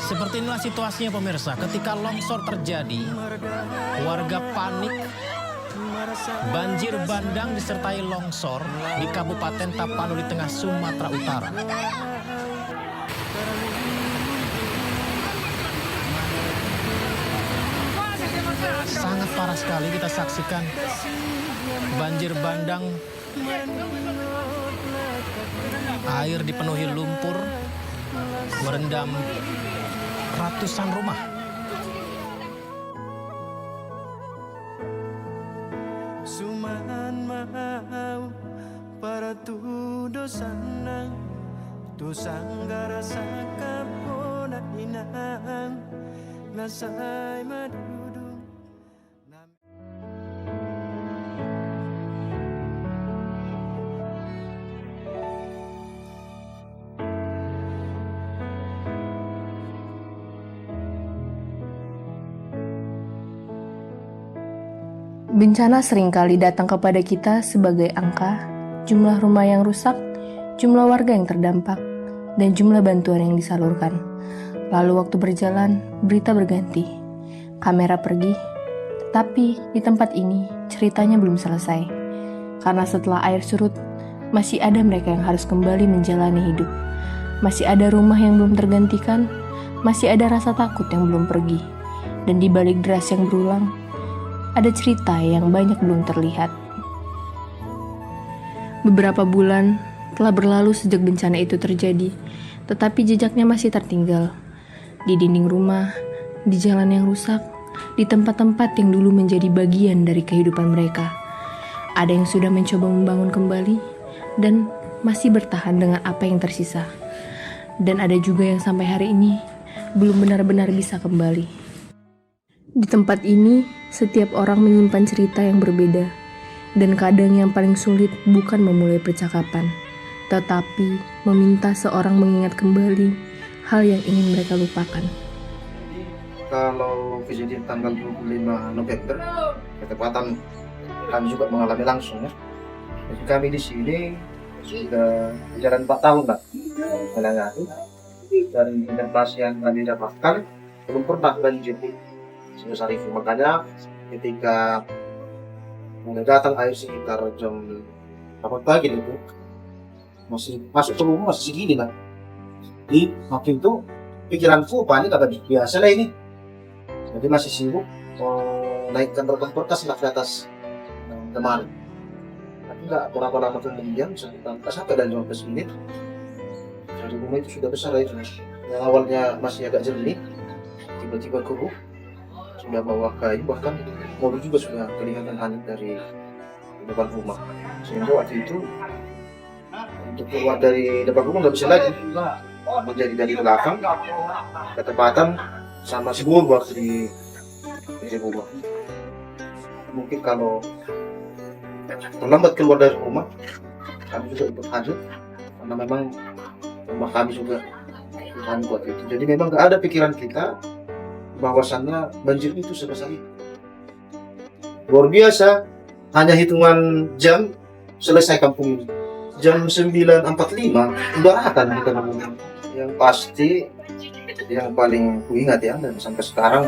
Seperti inilah situasinya pemirsa, ketika longsor terjadi, warga panik. Banjir bandang disertai longsor di Kabupaten Tapanuli Tengah, Sumatera Utara. Sangat parah sekali kita saksikan banjir bandang, air dipenuhi lumpur, merendam ratusan rumah. Sumahan mau para tudo sana tu sanggara saka pona inang nasay madudu. Bencana seringkali datang kepada kita sebagai angka, jumlah rumah yang rusak, jumlah warga yang terdampak, dan jumlah bantuan yang disalurkan. Lalu waktu berjalan, berita berganti. Kamera pergi, tetapi di tempat ini ceritanya belum selesai. Karena setelah air surut, masih ada mereka yang harus kembali menjalani hidup. Masih ada rumah yang belum tergantikan, masih ada rasa takut yang belum pergi. Dan di balik deras yang berulang, ada cerita yang banyak belum terlihat. Beberapa bulan telah berlalu sejak bencana itu terjadi, tetapi jejaknya masih tertinggal. Di dinding rumah, di jalan yang rusak, di tempat-tempat yang dulu menjadi bagian dari kehidupan mereka. Ada yang sudah mencoba membangun kembali, dan masih bertahan dengan apa yang tersisa. Dan ada juga yang sampai hari ini belum benar-benar bisa kembali. Di tempat ini, setiap orang menyimpan cerita yang berbeda, dan kadang yang paling sulit bukan memulai percakapan, tetapi meminta seorang mengingat kembali hal yang ingin mereka lupakan. Kalau kejadian tanggal 25 November, ketepatan kami juga mengalami langsung ya. Jadi kami di sini sudah berjalan 4 tahun Mbak menangani, dari informasi yang kami dapatkan belum pernah banjir sebesar itu. Makanya ketika mulai datang air sekitar jam 8 pagi itu masih masuk ke rumah masih segini lah. Di waktu itu pikiranku panik agak biasa lah ini. Jadi masih sibuk naikkan berkas lah ke atas kemarin. Tapi nggak berapa lama kemudian sampai dan 15 menit. Jadi rumah itu sudah besar itu. Yang awalnya masih agak jernih, tiba-tiba keruh. Sudah bawa kayu, bahkan mobil juga sudah kelihatan hanyut dari depan rumah. Sehingga waktu itu untuk keluar dari depan rumah nggak bisa lagi, menjadi dari belakang ketepatan sama si bulu waktu di rumah. Mungkin kalau terlambat keluar dari rumah, kami juga ikut hanyut karena memang rumah kami juga hanyut waktu itu. Jadi memang nggak ada pikiran kita bahwasannya banjir itu sebesar itu. Luar biasa, hanya hitungan jam selesai kampung ini. Jam 9.45 udah rata kita ngomongin. Yang pasti yang paling kuingat ya, dan sampai sekarang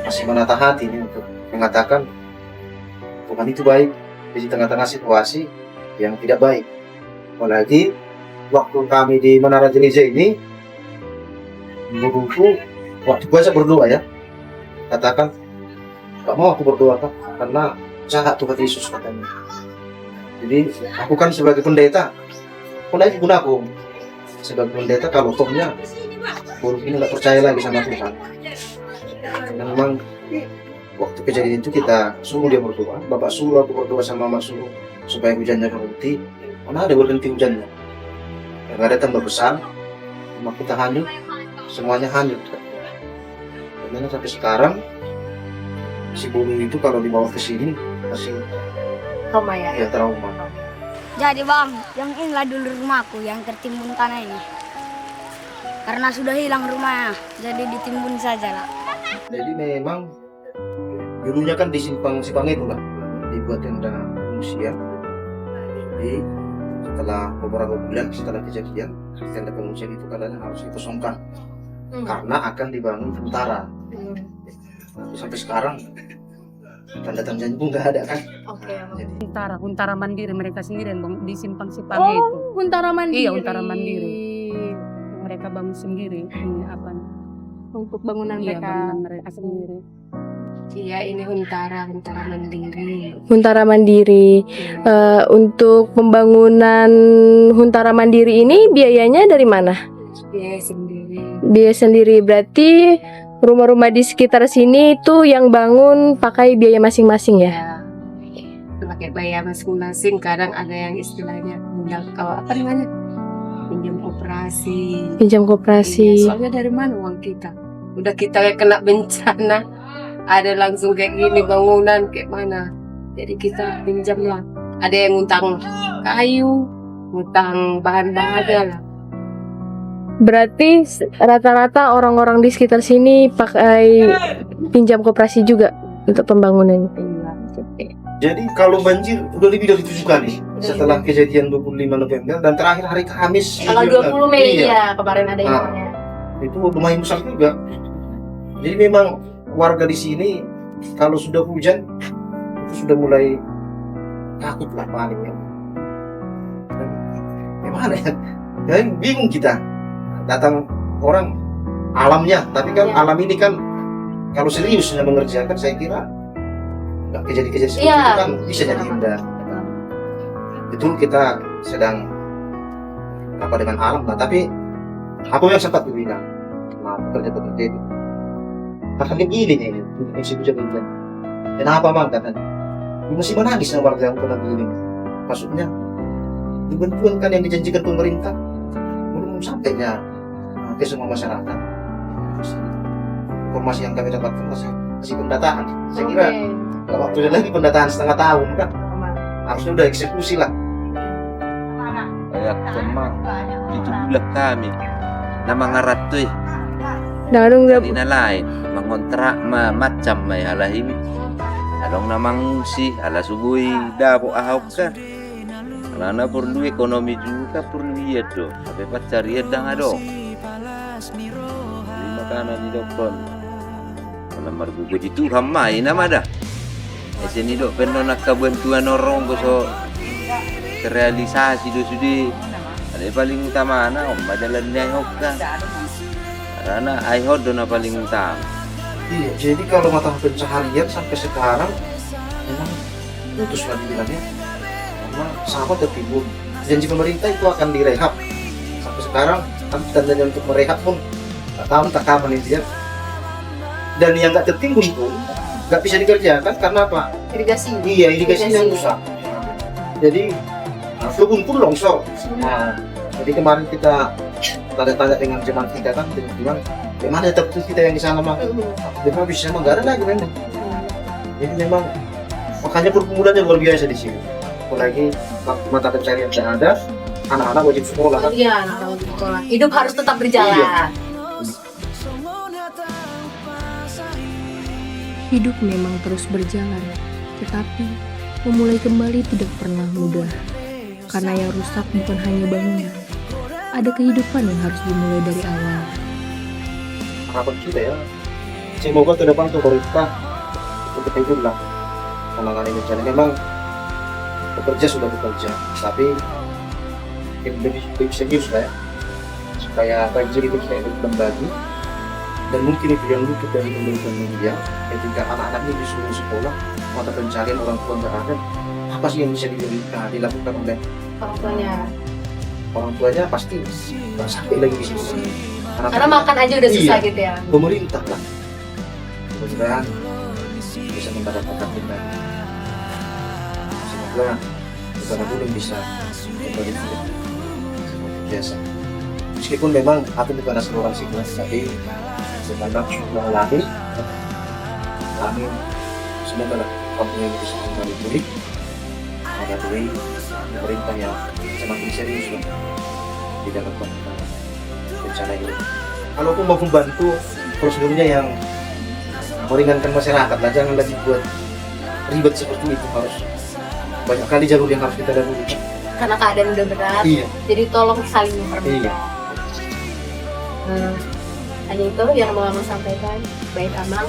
masih menata hati ini untuk mengatakan Tuhan itu baik di tengah-tengah situasi yang tidak baik. Apalagi waktu kami di Menara Gereja ini, guruku waktu puasa berdoa ya, katakan gak mau aku berdoa Pak, karena jahat Tuhan Yesus katanya. Jadi aku kan sebagai pendeta, mulai gunaku sebagai pendeta kalau tohnya guru ini gak percaya lagi sama Tuhan. Karena memang waktu kejadian itu kita suruh dia berdoa, bapak suruh aku berdoa sama mama suruh supaya hujannya berhenti. Mana ada berhenti hujannya? Yang ada tambah besar, rumah kita hanyut, semuanya hanyut. Karena sampai sekarang si bulu itu kalau dibawa ke sini masih trauma ya? Ya trauma. Jadi bang, yang inilah dulu rumahku yang tertimbun tanah ini. Karena sudah hilang rumahnya, jadi ditimbun saja lah. Jadi memang dulunya kan di simpang itu lah, dibuat tenda pengungsian. Jadi setelah beberapa bulan setelah kejadian, tenda pengungsian itu katanya harus dikosongkan karena akan dibangun huntara. Sampai sekarang tanda-tandanya pun nggak ada kan. Oke. Jadi Huntara mandiri mereka sendiri yang disimpan itu. Huntara mandiri. Iya, huntara mandiri. Mereka bangun sendiri. Ini apa? Untuk bangunan Iya, mereka. bangunan mereka sendiri. Iya, ini huntara mandiri. Huntara Mandiri. Untuk pembangunan Huntara Mandiri ini biayanya dari mana? Biaya sendiri. Biaya sendiri, berarti rumah-rumah di sekitar sini itu yang bangun pakai biaya masing-masing ya? Ya. Pakai biaya masing-masing. Kadang ada yang istilahnya apa namanya? Pinjam koperasi. Pinjam Iya, koperasi. soalnya dari mana uang kita? Udah kita kena bencana, ada langsung kayak gini bangunan kayak mana? Jadi kita pinjam lah. Ada yang ngutang kayu, ngutang bahan-bahan lah. Berarti rata-rata orang-orang di sekitar sini pakai pinjam koperasi juga untuk pembangunannya. Iya, seperti Jadi kalau banjir udah lebih dari 7 kali setelah kejadian 25 November dan terakhir hari Kamis tanggal 20 Mei Iya. ya kemarin ada yang Ah. itu lumayan besar juga. Jadi memang warga di sini kalau sudah hujan itu sudah mulai takut lah, panik ya. Dan gimana ya? Ya bingung kita. Datang orang alamnya, tapi kan Iya. alam ini kan kalau seriusnya mengerjakan saya kira nggak kejadian-kejadian seperti Iya. itu kan bisa jadi indah. Itu kita sedang apa dengan alam lah, tapi aku yang sempat bilang pekerja-pekerja itu akan begini nih musim hujan. Kenapa bang katanya? Masih menangis sama warga yang pernah begini. Maksudnya bantuan kan yang dijanjikan pemerintah belum sampainya ke semua masyarakat. Informasi yang kami dapatkan masih pendataan. Saya kira waktunya lagi pendataan setengah tahun kan harusnya udah eksekusi lah. Kayak kemang itu bulan kami nama ngaratui Nah, na lain mengontrak macam may alahim along namang si ala subui dapo ahok ka alana perlu ekonomi juga perlu iya do tapi pacarian dang ado lima kana di dokon nomor gugu itu hamai nama dah sini dok penuh nak kebantuan orang so terrealisasi do sudi ada paling utama na om madalan yang oka karena aihod do na paling utama. Iya, jadi kalau mata pencaharian sampai sekarang memang putus lah dibilangnya. Memang sahabat tertimbun. Janji pemerintah itu akan direhab. Sampai sekarang tandanya untuk merehab pun tak tahu tak kapan ini dia. Dan yang nggak tertimbun pun nggak bisa dikerjakan karena apa? irigasi. Iya, irigasinya rusak. Jadi kebun pun longsor. Nah, jadi kemarin kita tanya-tanya dengan jemaat kita kan, dengan bilang, bagaimana tetap kita yang di sana mah? Memang bisa nggak ada lagi memang. Jadi memang makanya pergumulannya luar biasa di sini. Apalagi mata pencarian yang ada, anak-anak wajib sekolah kan. Iya, anak sekolah. Hidup harus tetap berjalan. Iya. hidup memang terus berjalan, tetapi memulai kembali tidak pernah mudah. Karena yang rusak bukan hanya bangunan, ada kehidupan yang harus dimulai dari awal. Harapan kita ya, semoga ke depan pemerintah untuk itu lah menangani bencana. Memang bekerja sudah bekerja, tapi lebih serius lah ya, supaya banjir itu tidak kembali. Dan mungkin itu yang luput dari pemerintahan media, ketika anak-anak ini disuruh sekolah, mata pencarian orang tua nggak ada, apa sih yang bisa dilakukan oleh Orang tuanya. orang tuanya? Pasti nggak sampai lagi di situ. Karena makan aja udah susah Iya. gitu ya. Pemerintah lah, mudah-mudahan bisa mendapatkan kembali. Semoga negara pun bisa kembali seperti biasa. Meskipun memang aku bukan asal orang sini, tapi sebenarnya mengalami kami semoga lah kampung ini bisa kembali pulih. Melalui pemerintah yang semakin serius lah di dalam penanganan bencana ini. Kalaupun mau membantu, prosedurnya yang meringankan masyarakat lah, jangan lagi buat ribet seperti itu. Harus banyak kali jalur yang harus kita lalui. Karena keadaan udah berat. Iya, Jadi tolong saling mempermudah. iya. Hanya itu yang mau Amang sampaikan. Baik Amang,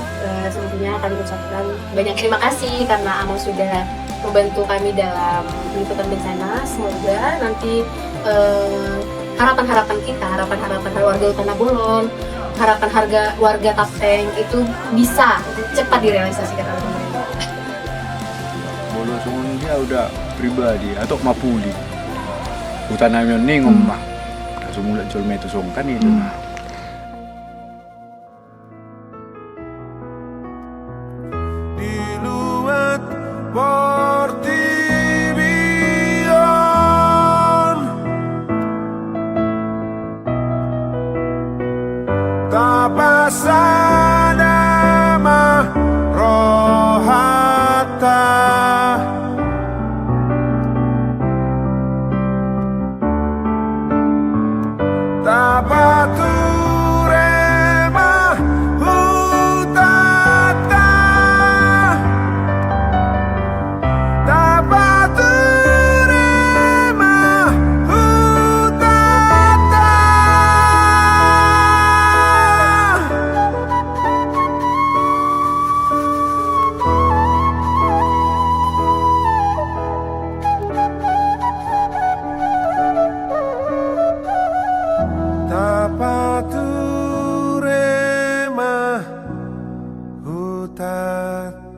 sebelumnya kami ucapkan banyak terima kasih karena Amang sudah membantu kami dalam liputan bencana. Semoga nanti harapan-harapan kita, harapan-harapan warga Utana Bolon, harapan warga Tapteng itu bisa cepat direalisasikan oleh pemerintah. Bolon sungun dia udah pribadi atau mapuli. Utana nih ngomong semula jual metu songkan itu. Diluat Portibion Tapasana rohata Tapaturema hutata Tapaturema hutata Tapaturema hutata